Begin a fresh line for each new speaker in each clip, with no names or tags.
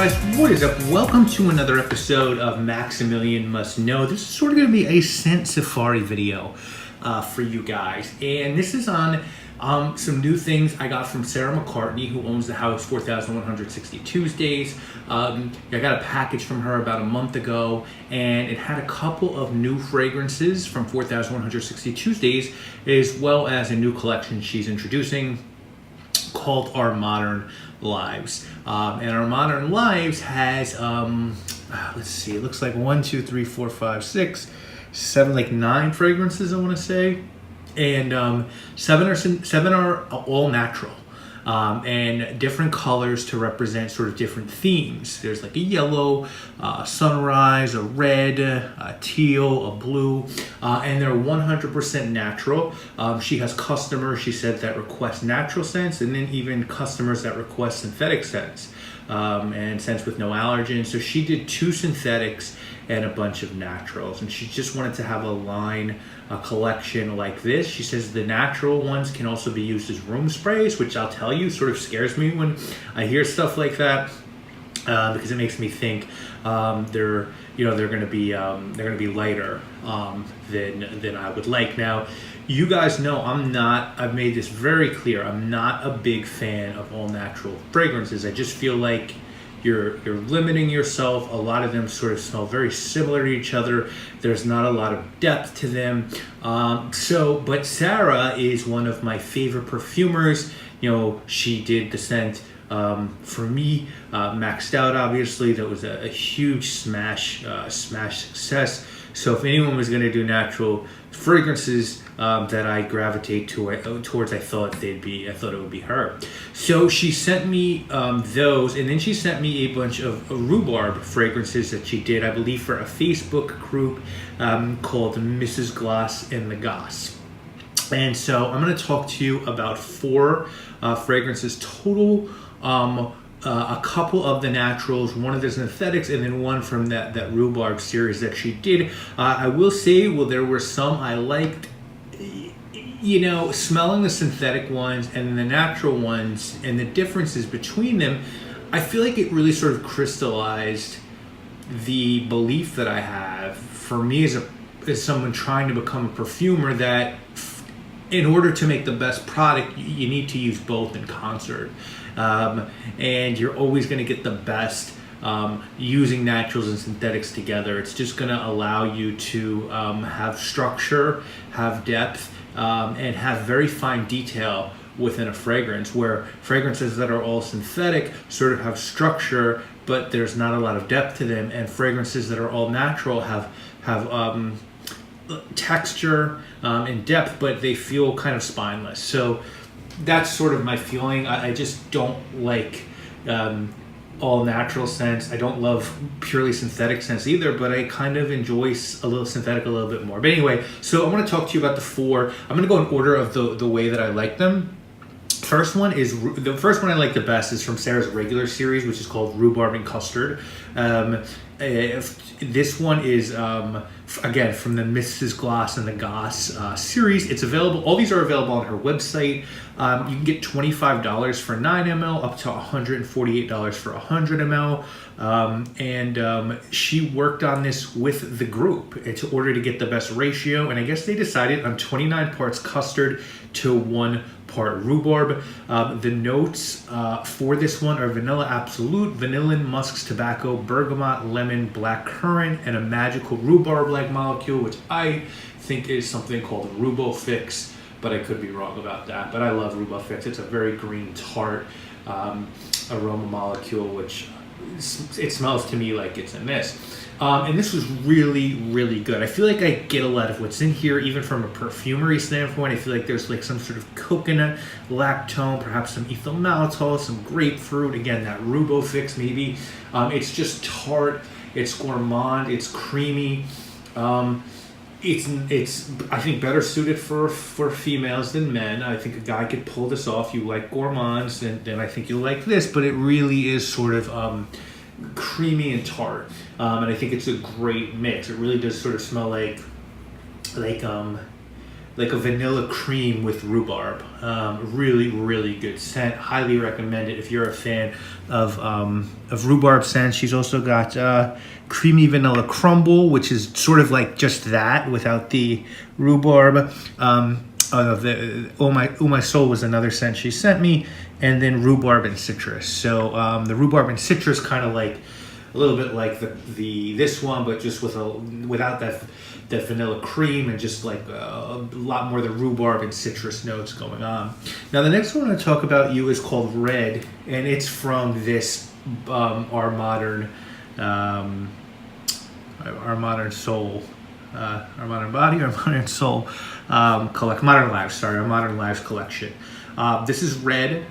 guys, what is up? Welcome to another episode of Maximilian Must Know. This is sort of going to be a scent safari video for you guys. And this is on some new things I got from Sarah McCartney, who owns the house 4160 Tuesdays. I got a package from her about a month ago, and it had a couple of new fragrances from 4160 Tuesdays, as well as a new collection she's introducing called Our Modern Lives. And Our Modern Lives has, let's see, it looks like 1, 2, 3, 4, 5, 6, 7, like 9 fragrances, I want to say. And seven are all natural, and different colors to represent sort of different themes. There's like a yellow, sunrise, a red, a teal, a blue, and they're 100% natural. She has customers, she said, that request natural scents, and then even customers that request synthetic scents, and scents with no allergens. So she did 2 synthetics and a bunch of naturals, and she just wanted to have a collection like this. She says the natural ones can also be used as room sprays, which I'll tell you sort of scares me when I hear stuff like that, because it makes me think they're going to be lighter than I would like. Now, you guys know I've made this very clear, I'm not a big fan of all natural fragrances. I just feel like you're limiting yourself. A lot of them sort of smell very similar to each other. There's not a lot of depth to them. But Sarah is one of my favorite perfumers. You know, she did the scent for me, Maxed Out, obviously. That was a huge smash success. So if anyone was going to do natural fragrances that I gravitate towards, I thought it would be her. So she sent me those, and then she sent me a bunch of rhubarb fragrances that she did, I believe, for a Facebook group called Mrs. Gloss and the Goss. And so I'm going to talk to you about 4 fragrances total. A couple of the naturals, one of the synthetics, and then one from that rhubarb series that she did. I will say, there were some I liked. You know, smelling the synthetic ones and the natural ones and the differences between them, I feel like it really sort of crystallized the belief that I have for me as someone trying to become a perfumer, that in order to make the best product, you need to use both in concert. And you're always going to get the best using naturals and synthetics together. It's just going to allow you to have structure, have depth, and have very fine detail within a fragrance, where fragrances that are all synthetic sort of have structure, but there's not a lot of depth to them, and fragrances that are all natural have texture and depth, but they feel kind of spineless. So that's sort of my feeling. I just don't like all natural scents. I don't love purely synthetic scents either, but I kind of enjoy a little synthetic a little bit more. But anyway, so I want to talk to you about the 4. I'm going to go in order of the way that I like them. The first one I like the best is from Sarah's regular series, which is called Rhubarb and Custard. This one is again from the Mrs. Gloss and the Goss series. It's available. All these are available on her website. You can get $25 for 9 ml, up to $148 for 100 ml. And she worked on this with the group in order to get the best ratio. And I guess they decided on 29 parts custard to 1 part rhubarb. The notes for this one are vanilla absolute, vanillin, musks, tobacco, bergamot, lemon, black currant, and a magical rhubarb-like molecule, which I think is something called Rubofix, but I could be wrong about that. But I love Rubofix. It's a very green, tart aroma molecule, which it smells to me like it's in this. And this was really, really good. I feel like I get a lot of what's in here, even from a perfumery standpoint. I feel like there's like some sort of coconut, lactone, perhaps some ethyl maltol, some grapefruit. Again, that Rubofix maybe. It's just tart. It's gourmand. It's creamy. It's I think better suited for females than men. I think a guy could pull this off. You like gourmands, then I think you'll like this. But it really is sort of creamy and tart, and I think it's a great mix. It really does sort of smell like like a vanilla cream with rhubarb. Really, really good scent. Highly recommend it if you're a fan of rhubarb scent. She's also got creamy vanilla crumble, which is sort of like just that without the rhubarb. Oh My Soul was another scent she sent me, and then rhubarb and citrus. So the rhubarb and citrus kind of like a little bit like this one, but just without that vanilla cream, and just like a lot more of the rhubarb and citrus notes going on. Now the next one I want to talk about is called Red, and it's from this Our Modern Soul, Our Modern Body, Our Modern Soul Modern Lives, sorry, Our Modern Lives collection. This is Red.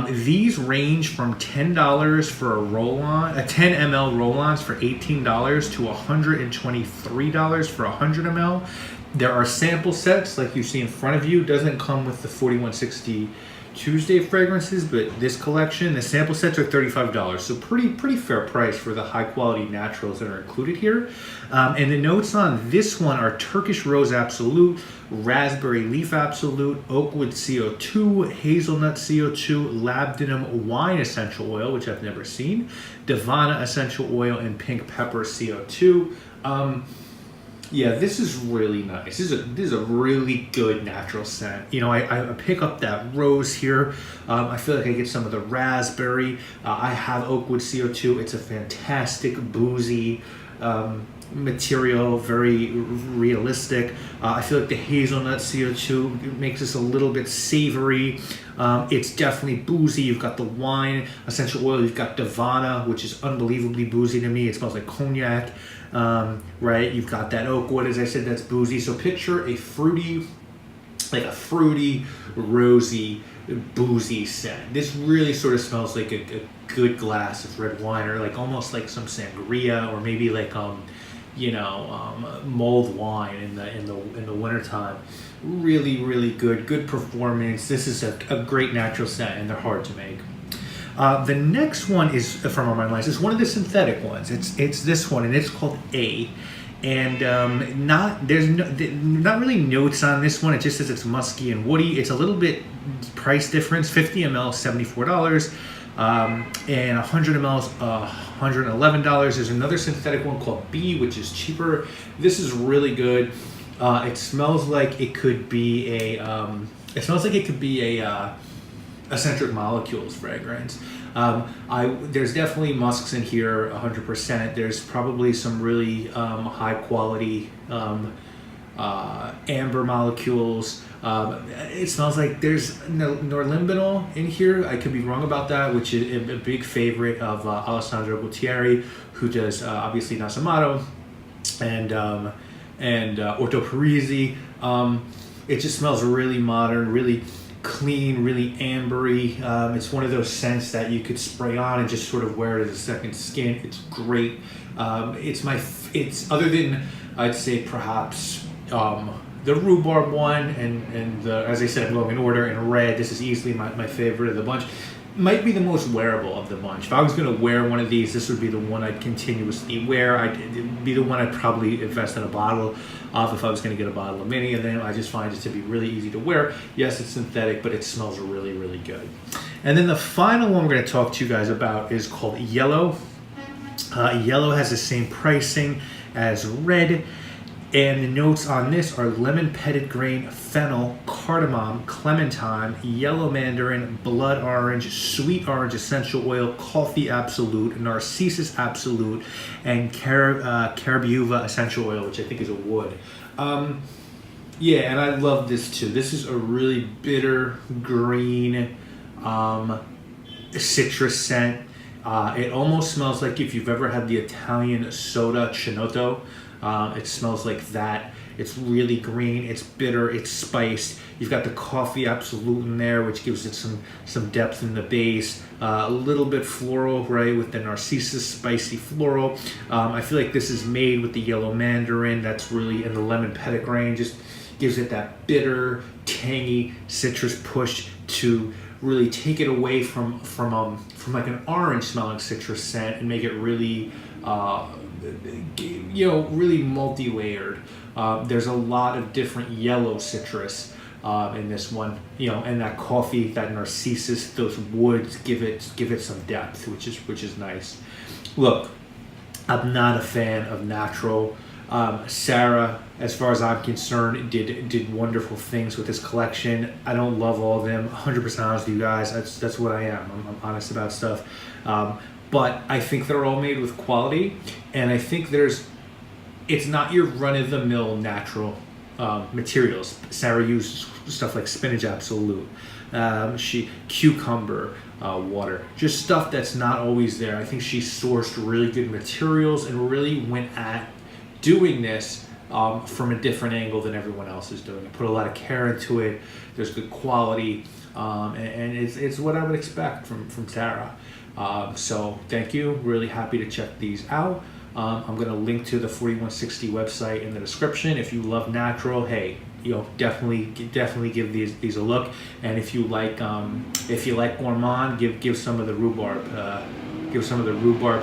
These range from $10 for a roll-on, 10 ml roll-ons for $18 to $123 for 100 ml. There are sample sets like you see in front of you. It doesn't come with the 4160 Tuesday fragrances, but this collection, the sample sets are $35. So pretty fair price for the high quality naturals that are included here. And the notes on this one are Turkish Rose Absolute, Raspberry Leaf Absolute, Oakwood CO2, Hazelnut CO2, Labdanum Wine Essential Oil, which I've never seen, Divana Essential Oil, and Pink Pepper CO2. Yeah, this is really nice. This is a really good natural scent. You know, I pick up that rose here. I feel like I get some of the raspberry. I have Oakwood CO2. It's a fantastic boozy material, very realistic. I feel like the hazelnut CO2 makes this a little bit savory. It's definitely boozy. You've got the wine essential oil. You've got Divana, which is unbelievably boozy to me. It smells like cognac. Right, you've got that oak wood, as I said, that's boozy. So picture a fruity, rosy, boozy scent. This really sort of smells like a good glass of red wine, or like almost like some sangria, or maybe like mulled wine in the wintertime. Really good performance. This is a great natural scent, and they're hard to make. The next one is from Our Modern Lives. It's one of the synthetic ones. It's this one, and it's called A. And there's not really notes on this one. It just says it's musky and woody. It's a little bit price difference. 50 ml, $74, and 100 ml, $111. There's another synthetic one called B, which is cheaper. This is really good. It smells like it could be a. Eccentric Molecules fragrance. There's definitely musks in here, 100%. There's probably some really high quality amber molecules. It smells like there's norlimbinol in here. I could be wrong about that, which is a big favorite of Alessandro Guttieri, who does obviously Nasamato and Orto Parisi. It just smells really modern, really clean, really ambery. It's one of those scents that you could spray on and just sort of wear it as a second skin. It's great. It's other than, I'd say, perhaps the rhubarb one and the, as I said, I'm going in order, and Red. This is easily my favorite of the bunch. Might be the most wearable of the bunch. If I was going to wear one of these, this would be the one I'd continuously wear. It'd be the one I'd probably invest in a bottle of if I was going to get a bottle of mini, and then I just find it to be really easy to wear. Yes, it's synthetic, but it smells really good. And then the final one we're going to talk to you guys about is called Yellow. Yellow has the same pricing as Red. And the notes on this are lemon petitgrain, fennel, cardamom, clementine, yellow mandarin, blood orange, sweet orange essential oil, coffee absolute, narcissus absolute, and carabuva essential oil, which I think is a wood. Yeah, and I love this too. This is a really bitter green citrus scent. It almost smells like if you've ever had the Italian soda Chinotto. It smells like that. It's really green, it's bitter, it's spiced. You've got the coffee absolute in there, which gives it some depth in the base. A little bit floral, right, with the narcissus spicy floral. I feel like this is made with the yellow mandarin. That's really in the lemon petitgrain. Just gives it that bitter, tangy citrus push to really take it away from like an orange smelling citrus scent and make it really really multi-layered. There's a lot of different yellow citrus in this one, and that coffee, that narcissus, those woods give it some depth, which is nice. Look, I'm not a fan of natural. Sarah, as far as I'm concerned, did wonderful things with this collection. I don't love all of them. 100% honest with you guys. That's what I am. I'm honest about stuff. But I think they're all made with quality, and I think it's not your run-of-the-mill natural materials. Sarah used stuff like spinach absolute, cucumber water, just stuff that's not always there. I think she sourced really good materials and really went at doing this from a different angle than everyone else is doing. Put a lot of care into it. There's good quality, and it's what I would expect from Sarah. So thank you. Really happy to check these out. I'm going to link to the 4160 website in the description. If you love natural, hey, definitely give these a look. And if you like gourmand, give some of the rhubarb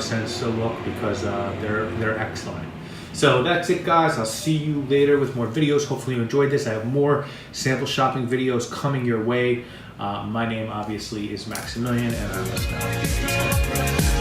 scents a look, because they're excellent. So that's it, guys. I'll see you later with more videos. Hopefully you enjoyed this. I have more sample shopping videos coming your way. My name obviously is Maximilian, and I'm